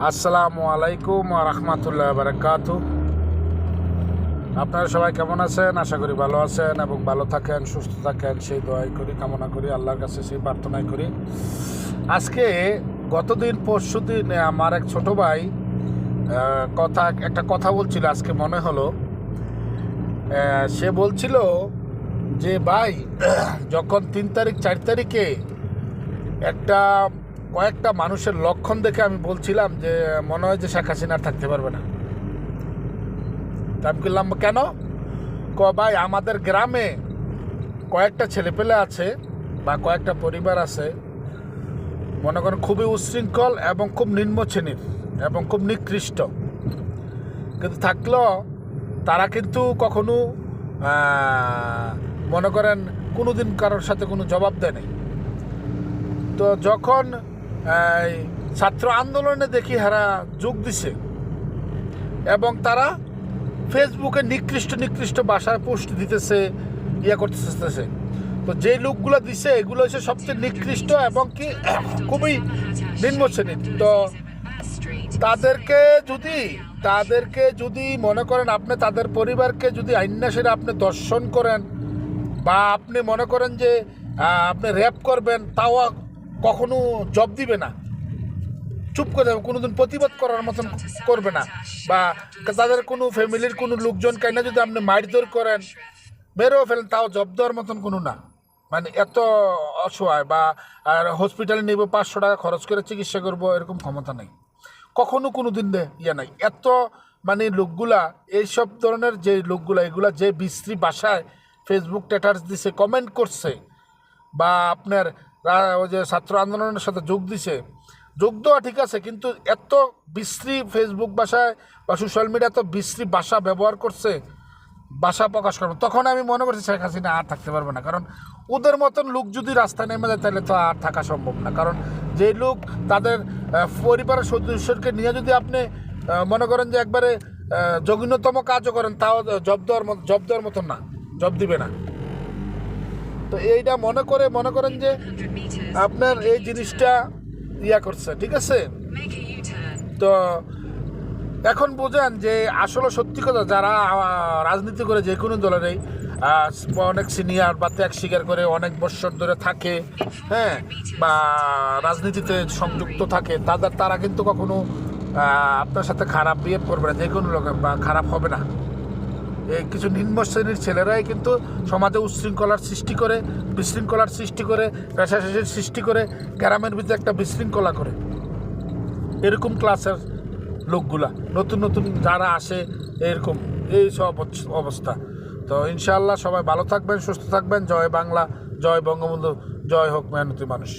আসসালামু আলাইকুম ওয়া রাহমাতুল্লাহি ওয়া বারাকাতুহু। আপনারা সবাই কেমন আছেন? আশা করি ভালো আছেন এবং ভালো থাকেন, সুস্থ থাকেন, সেই দোয়াই করি, কামনা করি, আল্লাহর কাছে সেই প্রার্থনাই করি। আজকে গতদিন পরশুদিন আমার এক ছোট ভাই একটা কথা বলছিল, আজকে মনে হলো। সে বলছিল যে ভাই, যখন 3 তারিখ 4 তারিখে কয়েকটা মানুষের লক্ষণ দেখে আমি বলছিলাম যে মনে হয় যে শেখ হাসিনা থাকতে পারবে না। তা আমি বললাম কেন? ভাই, আমাদের গ্রামে কয়েকটা ছেলেপেলে আছে বা কয়েকটা পরিবার আছে, মনে করেন খুবই উচ্ছৃঙ্খল এবং খুব নিম্ন শ্রেণীর এবং খুব নিকৃষ্ট, কিন্তু থাকলেও তারা কিন্তু কখনো মনে করেন কোনো দিন কারোর সাথে কোনো জবাব দেয় নাই। তো যখন ছাত্র আন্দোলনে দেখি হারা যোগ দিছে এবং তারা ফেসবুকে নিকৃষ্ট ভাষায় পোস্ট দিতেছে, করতেছে। তো যে লোকগুলো দিছে এগুলো হচ্ছে সবচেয়ে নিকৃষ্ট এবং কি খুবই নিম্ন শ্রেণীর। তো তাদেরকে যদি মনে করেন আপনি তাদের পরিবারকে যদি আইনাসের আপনি দর্শন করেন বা আপনি মনে করেন যে আপনি র্যাপ করবেন, তাও কখনো জব দিবে না, চুপ করে যাবে, কোনোদিন প্রতিবাদ করার মতন করবে না। বা তাদের কোনো ফ্যামিলির কোনো লোকজন কাইনা যদি আপনি মারধর করেন, বেরো ফেলেন, তাও জব দেওয়ার মতন কোনো না। মানে এত অসহায়, বা আর হসপিটালে নেব 500 টাকা খরচ করে চিকিৎসা করবো, এরকম ক্ষমতা নেই, কখনো কোনো দিন নাই। এত মানে লোকগুলা, এইসব ধরনের যে লোকগুলা, এগুলা যে বিশ্রী ভাষায় ফেসবুক স্ট্যাটাস দিছে, কমেন্ট করছে, বা আপনার ওই যে ছাত্র আন্দোলনের সাথে যোগ দেওয়া ঠিক আছে, কিন্তু এত বিশ্রী ফেসবুক ভাষায় বা সোশ্যাল মিডিয়া এত বিশ্রী ভাষা ব্যবহার করছে, ভাষা প্রকাশ করবে, তখন আমি মনে করছি শেখ হাসিনা আর থাকতে পারবে না। কারণ ওদের মতন লোক যদি রাস্তায় নেমে যায় তাহলে তো আর থাকা সম্ভব না। কারণ যে লোক তাদের পরিবারের সদস্যকে নিয়ে যদি আপনি মনে করেন যে একবারে জঘন্যতম কাজও করেন, তাও জব দেওয়ার মতন না, জব দিবে না। তো এইটা মনে করেন যে আপনার এই জিনিসটা করছে, ঠিক আছে। তো এখন বোঝেন যে আসলে সত্যি কথা, যারা রাজনীতি করে যে কোনো দলেরই অনেক সিনিয়র বা ত্যাগ স্বীকার করে অনেক বছর ধরে থাকে, হ্যাঁ, বা রাজনীতিতে সংযুক্ত থাকে, তারা কিন্তু কখনো আপনার সাথে খারাপ বিহেভ করবে না, যে কোনো লোক, বা খারাপ হবে না। এই কিছু নিম্ন শ্রেণীর ছেলেরাই কিন্তু সমাজে উচ্ছৃঙ্খলার সৃষ্টি করে, বিশৃঙ্খলার সৃষ্টি করে, পেশাশেষের সৃষ্টি করে, গ্রামের ভিতরে একটা বিশৃঙ্খলা করে। এরকম ক্লাসের লোকগুলা নতুন যারা আসে, এরকম এই সব অবস্থা। তো ইনশাআল্লাহ সবাই ভালো থাকবেন, সুস্থ থাকবেন। জয় বাংলা, জয় বঙ্গবন্ধু, জয় হোক মেহনতি মানুষ।